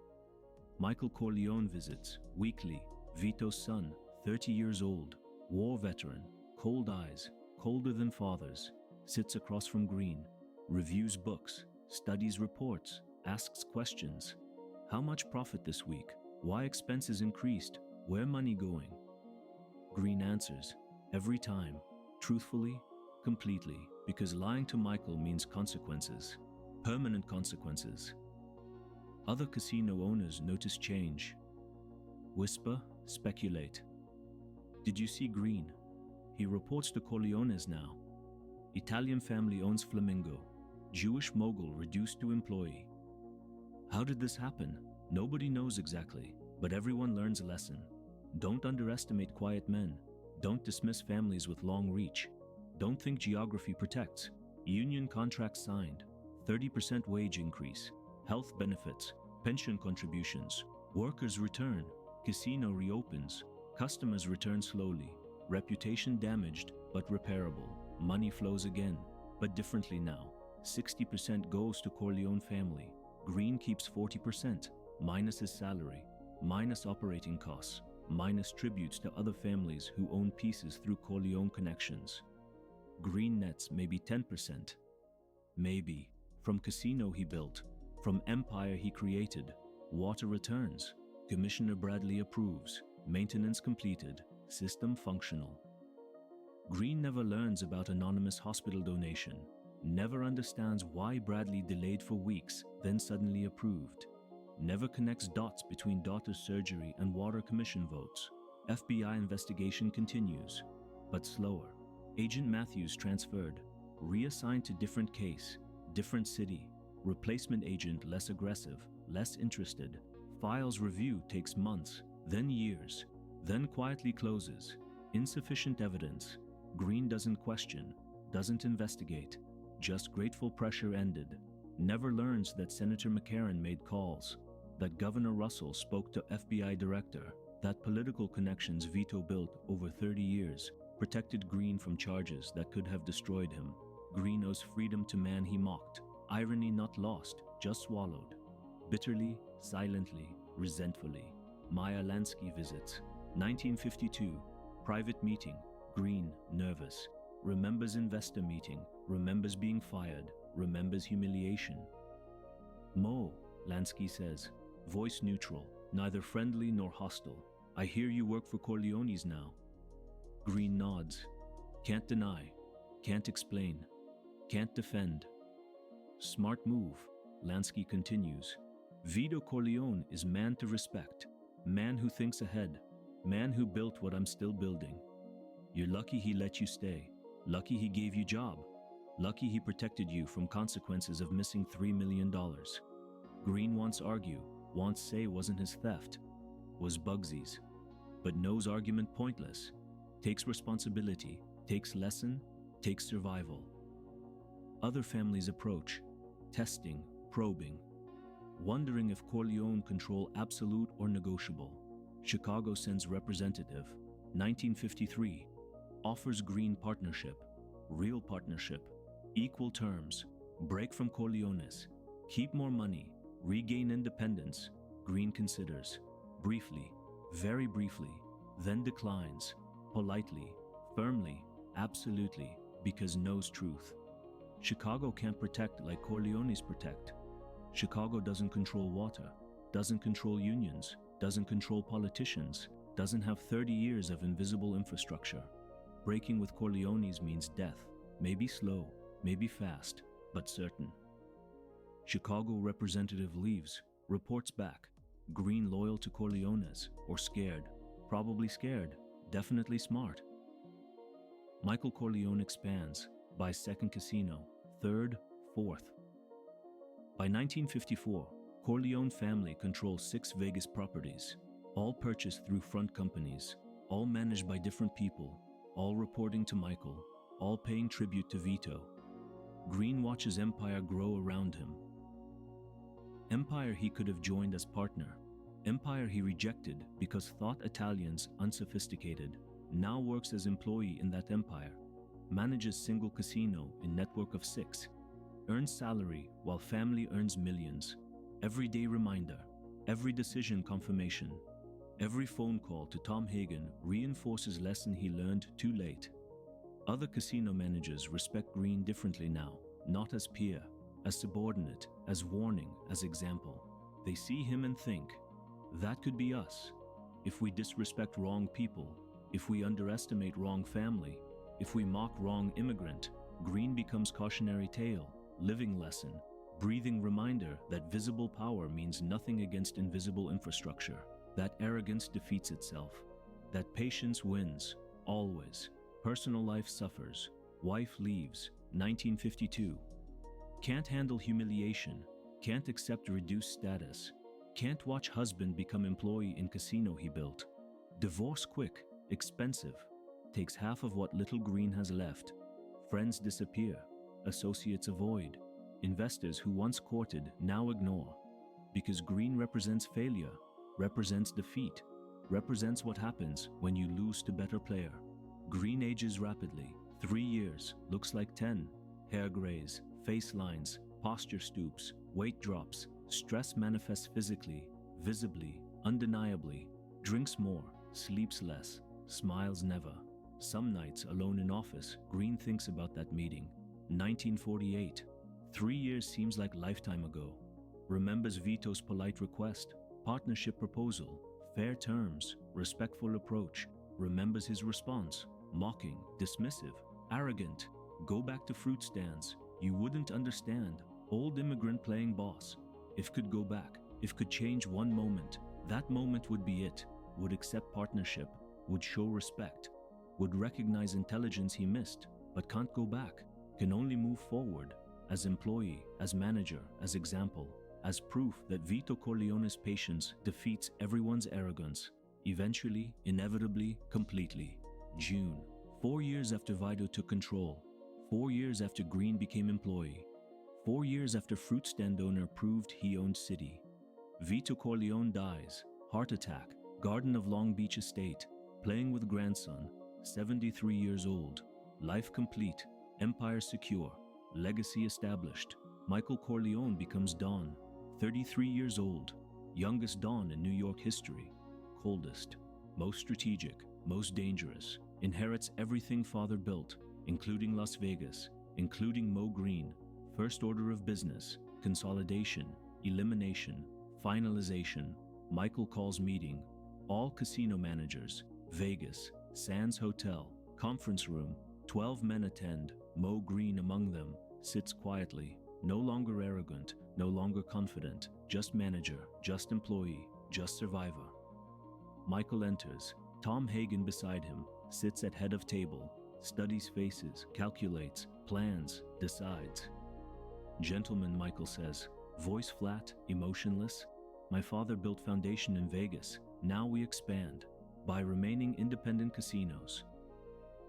Speaker 1: Michael Corleone visits, weekly. Vito's son, 30 years old, war veteran, cold eyes, colder than fathers, sits across from Greene, reviews books, studies reports, asks questions. How much profit this week? Why expenses increased? Where money going? Greene answers, every time, truthfully, completely, because lying to Michael means consequences, permanent consequences. Other casino owners notice change. Whisper, speculate. Did you see Greene? He reports to Corleones now. Italian family owns Flamingo. Jewish mogul reduced to employee. How did this happen? Nobody knows exactly, but everyone learns a lesson. Don't underestimate quiet men. Don't dismiss families with long reach. Don't think geography protects. Union contracts signed. 30% wage increase. Health benefits. Pension contributions. Workers return. Casino reopens. Customers return slowly. Reputation damaged, but repairable. Money flows again, but differently now. 60% goes to Corleone family. Greene keeps 40%, minus his salary, minus operating costs, minus tributes to other families who own pieces through Corleone connections. Greene nets maybe 10%. Maybe. From casino he built, from empire he created, water returns, Commissioner Bradley approves, maintenance completed, system functional. Greene never learns about anonymous hospital donation, never understands why Bradley delayed for weeks, then suddenly approved, never connects dots between daughter's surgery and water commission votes. FBI investigation continues, but slower. Agent Matthews transferred, reassigned to different case, different city, replacement agent less aggressive, less interested. Files review takes months, then years, then quietly closes. Insufficient evidence. Greene doesn't question, doesn't investigate, just grateful pressure ended. Never learns that Senator McCarran made calls, that Governor Russell spoke to FBI director, that political connections Vito built over 30 years protected Greene from charges that could have destroyed him. Greene owes freedom to man he mocked, irony not lost, just swallowed. Bitterly, silently, resentfully. Meyer Lansky visits. 1952, private meeting. Greene, nervous. Remembers investor meeting, remembers being fired, remembers humiliation. Moe, Lansky says, voice neutral, neither friendly nor hostile. I hear you work for Corleone's now. Greene nods. Can't deny, can't explain, can't defend. Smart move, Lansky continues. Vito Corleone is man to respect, man who thinks ahead, man who built what I'm still building. You're lucky he let you stay, lucky he gave you job, lucky he protected you from consequences of missing $3 million. Greene wants argue, wants say wasn't his theft, was Bugsy's, but knows argument pointless, takes responsibility, takes lesson, takes survival. Other families approach, testing, probing, wondering if Corleone control absolute or negotiable. Chicago sends representative. 1953, offers Greene partnership, real partnership, equal terms, break from Corleones, keep more money, regain independence. Greene considers, briefly, very briefly, then declines, politely, firmly, absolutely, because knows truth. Chicago can't protect like Corleones protect. Chicago doesn't control water, doesn't control unions, doesn't control politicians, doesn't have 30 years of invisible infrastructure. Breaking with Corleones means death, maybe slow, maybe fast, but certain. Chicago representative leaves, reports back. Greene loyal to Corleones, or scared, probably scared, definitely smart. Michael Corleone expands, buys second casino, third, fourth. By 1954, Corleone family controls 6 Vegas properties, all purchased through front companies, all managed by different people, all reporting to Michael, all paying tribute to Vito. Greene watches empire grow around him. Empire he could have joined as partner, empire he rejected because thought Italians unsophisticated, now works as employee in that empire, manages single casino in network of 6, earns salary while family earns millions, everyday reminder, every decision confirmation, every phone call to Tom Hagen reinforces lesson he learned too late. Other casino managers respect Greene differently now, not as peer, as subordinate, as warning, as example. They see him and think, that could be us. If we disrespect wrong people, if we underestimate wrong family, if we mock wrong immigrant, Greene becomes cautionary tale, living lesson, breathing reminder that visible power means nothing against invisible infrastructure, that arrogance defeats itself, that patience wins, always. Personal life suffers, wife leaves, 1952. Can't handle humiliation, can't accept reduced status, can't watch husband become employee in casino he built. Divorce quick, expensive, takes half of what little Greene has left. Friends disappear, associates avoid, investors who once courted now ignore. Because Greene represents failure, represents defeat, represents what happens when you lose to better player. Greene ages rapidly, 3 years, looks like 10, hair grays, face lines, posture stoops, weight drops, stress manifests physically, visibly, undeniably, drinks more, sleeps less, smiles never, Some nights, alone in office, Greene thinks about that meeting. 1948. 3 years seems like lifetime ago. Remembers Vito's polite request, partnership proposal, fair terms, respectful approach. Remembers his response, mocking, dismissive, arrogant. Go back to fruit stands. You wouldn't understand. Old immigrant playing boss. If could go back, if could change one moment, that moment would be it. Would accept partnership, would show respect, would recognize intelligence he missed, but can't go back, can only move forward, as employee, as manager, as example, as proof that Vito Corleone's patience defeats everyone's arrogance, eventually, inevitably, completely. June. 4 years after Vito took control. 4 years after Greene became employee. 4 years after fruit stand owner proved he owned city. Vito Corleone dies, heart attack, Garden of Long Beach estate, playing with grandson, 73 years old, life complete, empire secure, legacy established. Michael Corleone becomes Don, 33 years old, youngest Don in New York history, coldest, most strategic, most dangerous, inherits everything father built, including Las Vegas, including Moe Greene, first order of business, consolidation, elimination, finalization. Michael calls meeting, all casino managers, Vegas, Sands Hotel, conference room, 12 men attend, Moe Greene among them, sits quietly, no longer arrogant, no longer confident, just manager, just employee, just survivor. Michael enters, Tom Hagen beside him, sits at head of table, studies faces, calculates, plans, decides. Gentlemen, Michael says, voice flat, emotionless. My father built foundation in Vegas, now we expand, by remaining independent casinos.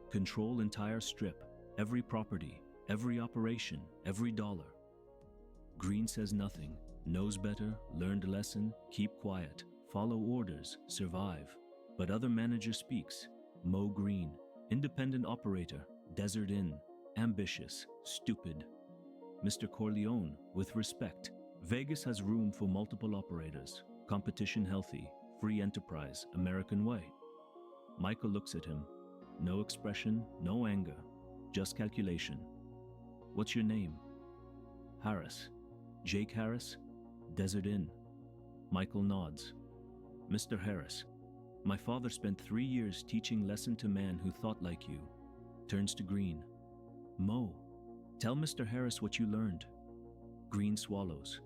Speaker 1: Control entire strip, every property, every operation, every dollar. Greene says nothing, knows better, learned a lesson, keep quiet, follow orders, survive. But other manager speaks, Moe Greene, independent operator, Desert Inn, ambitious, stupid. Mr. Corleone, with respect, Vegas has room for multiple operators, competition healthy, free enterprise, American way. Michael looks at him, no expression, no anger, just calculation. What's your name? Harris. Jake Harris? Desert Inn. Michael nods. Mr. Harris, my father spent 3 years teaching lesson to man who thought like you. Turns to Greene. Moe, tell Mr. Harris what you learned. Greene swallows.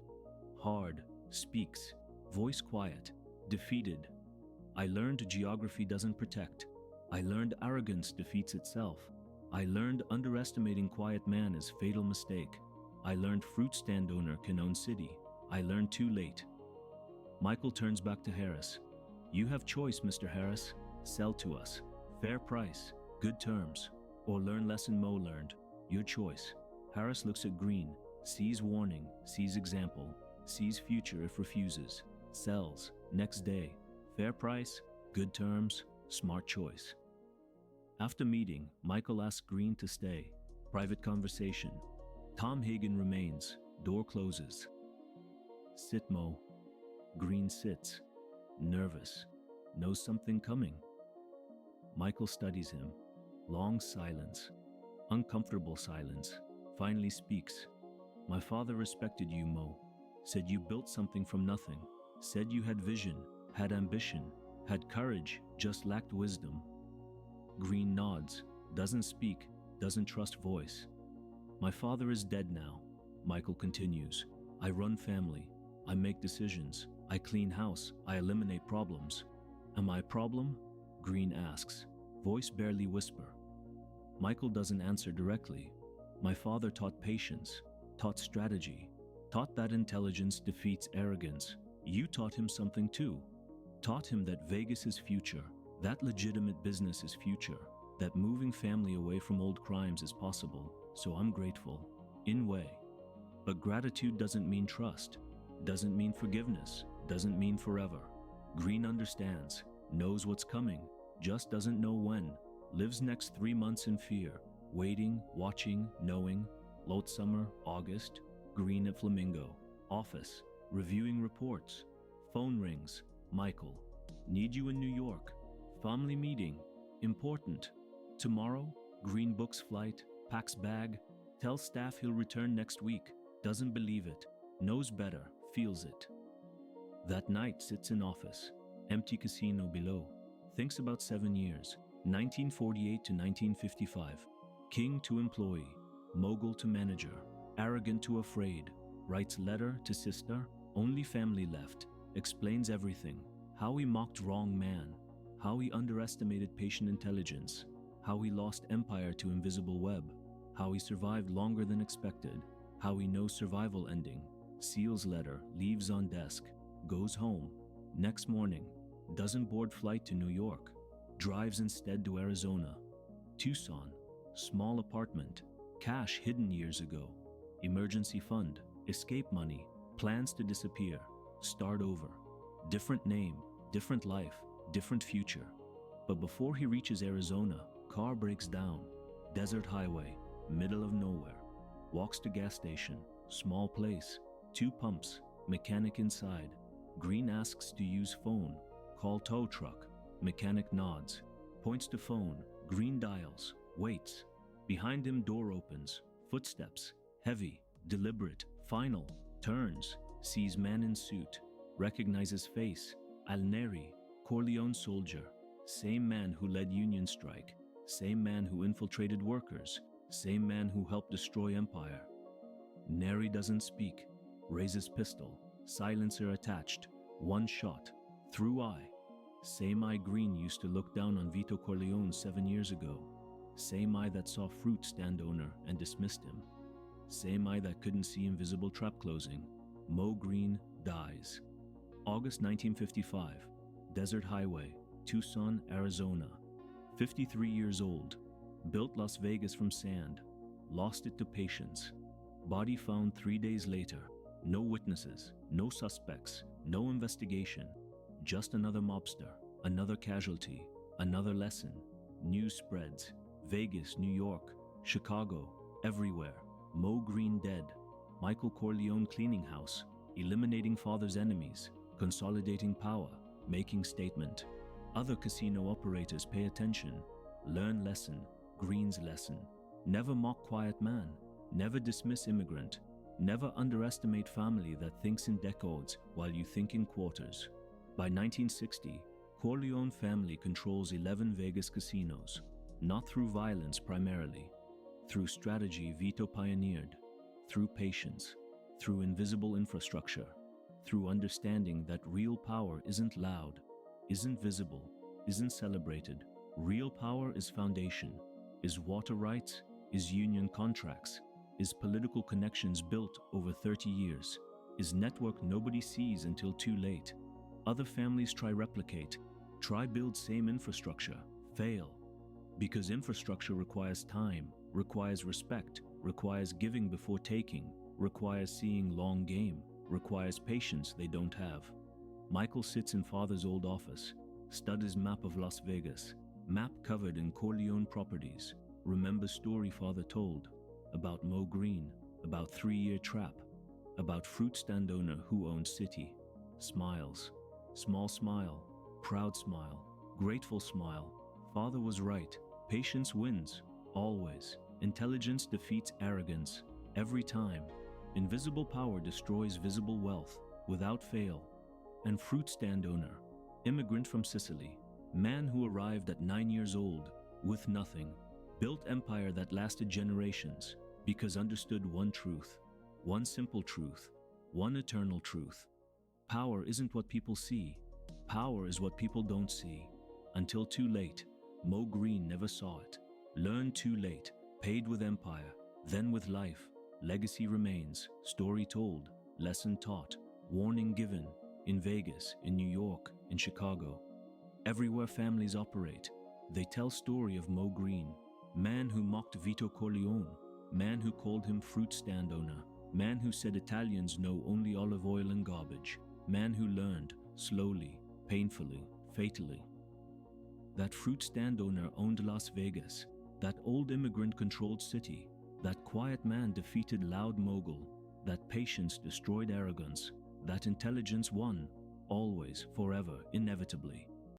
Speaker 1: Hard, speaks, voice quiet, defeated. I learned geography doesn't protect. I learned arrogance defeats itself. I learned underestimating quiet man is fatal mistake. I learned fruit stand owner can own city. I learned too late. Michael turns back to Harris. You have choice, Mr. Harris. Sell to us. Fair price, good terms. Or learn lesson Moe learned. Your choice. Harris looks at Greene, sees warning, sees example, sees future if refuses, sells, next day. Fair price, good terms, smart choice. After meeting, Michael asks Greene to stay. Private conversation. Tom Hagen remains. Door closes. Sit, Moe. Greene sits. Nervous. Knows something coming. Michael studies him. Long silence. Uncomfortable silence. Finally speaks. My father respected you, Moe. Said you built something from nothing. Said you had vision, had ambition, had courage, just lacked wisdom. Greene nods, doesn't speak, doesn't trust voice. My father is dead now, Michael continues. I run family. I make decisions. I clean house. I eliminate problems. Am I a problem? Greene asks, voice barely whisper. Michael doesn't answer directly. My father taught patience, taught strategy, taught that intelligence defeats arrogance. You taught him something too. Taught him that Vegas is future, that legitimate business is future, that moving family away from old crimes is possible, so I'm grateful. In way. But gratitude doesn't mean trust, doesn't mean forgiveness, doesn't mean forever. Greene understands, knows what's coming, just doesn't know when. Lives next 3 months in fear, waiting, watching, knowing. Late summer, August, Greene at Flamingo. Office, reviewing reports. Phone rings. Michael, need you in New York. Family meeting, important. Tomorrow, Greene books flight, packs bag, tells staff he'll return next week, doesn't believe it, knows better, feels it. That night sits in office, empty casino below, thinks about 7 years, 1948 to 1955, king to employee, mogul to manager, arrogant to afraid, writes letter to sister, only family left, explains everything, how he mocked wrong man, how he underestimated patient intelligence, how he lost empire to invisible web, how he survived longer than expected, how he knows survival ending, seals letter, leaves on desk, goes home, next morning, doesn't board flight to New York, drives instead to Arizona, Tucson, small apartment, cash hidden years ago, emergency fund, escape money, plans to disappear, start over, different name, different life, different future. But before he reaches Arizona, car breaks down, desert highway, middle of nowhere, walks to gas station, small place, 2 pumps, mechanic inside. Greene asks to use phone, call tow truck, mechanic nods, points to phone, Greene dials, waits. Behind him door opens, footsteps, heavy, deliberate, final, turns, sees man in suit, recognizes face, Neri, Corleone soldier, same man who led union strike, same man who infiltrated workers, same man who helped destroy empire. Neri doesn't speak, raises pistol, silencer attached, 1 shot, through eye. Same eye Greene used to look down on Vito Corleone 7 years ago. Same eye that saw fruit stand owner and dismissed him. Same eye that couldn't see invisible trap closing. Moe Greene dies. August 1955, desert highway, Tucson, Arizona. 53 years old, built Las Vegas from sand, lost it to patience. Body found 3 days later. No witnesses, no suspects, no investigation. Just another mobster, another casualty, another lesson. News spreads. Vegas, New York, Chicago, everywhere. Moe Greene dead. Michael Corleone cleaning house, eliminating father's enemies, consolidating power, making statement. Other casino operators pay attention. Learn lesson, Greene's lesson. Never mock quiet man. Never dismiss immigrant. Never underestimate family that thinks in decades while you think in quarters. By 1960, Corleone family controls 11 Vegas casinos, not through violence primarily, through strategy Vito pioneered, through patience, through invisible infrastructure, through understanding that real power isn't loud, isn't visible, isn't celebrated. Real power is foundation, is water rights, is union contracts, is political connections built over 30 years, is network nobody sees until too late. Other families try replicate, try build same infrastructure, fail. Because infrastructure requires time, requires respect, requires giving before taking, requires seeing long game, requires patience they don't have. Michael sits in father's old office, studies map of Las Vegas, map covered in Corleone properties, remembers story father told, about Moe Greene, about 3-year trap, about fruit stand owner who owns city. Smiles, small smile, proud smile, grateful smile. Father was right, patience wins, always. Intelligence defeats arrogance, every time. Invisible power destroys visible wealth, without fail. And fruit stand owner, immigrant from Sicily, man who arrived at 9 years old, with nothing, built empire that lasted generations, because understood one truth, one simple truth, one eternal truth. Power isn't what people see, power is what people don't see. Until too late, Moe Greene never saw it. Learned too late, paid with empire, then with life. Legacy remains, story told, lesson taught, warning given, in Vegas, in New York, in Chicago. Everywhere families operate, they tell story of Moe Greene, man who mocked Vito Corleone, man who called him fruit stand owner, man who said Italians know only olive oil and garbage, man who learned, slowly, painfully, fatally. That fruit stand owner owned Las Vegas, that old immigrant-controlled city, that quiet man defeated loud mogul, that patience destroyed arrogance, that intelligence won, always, forever, inevitably.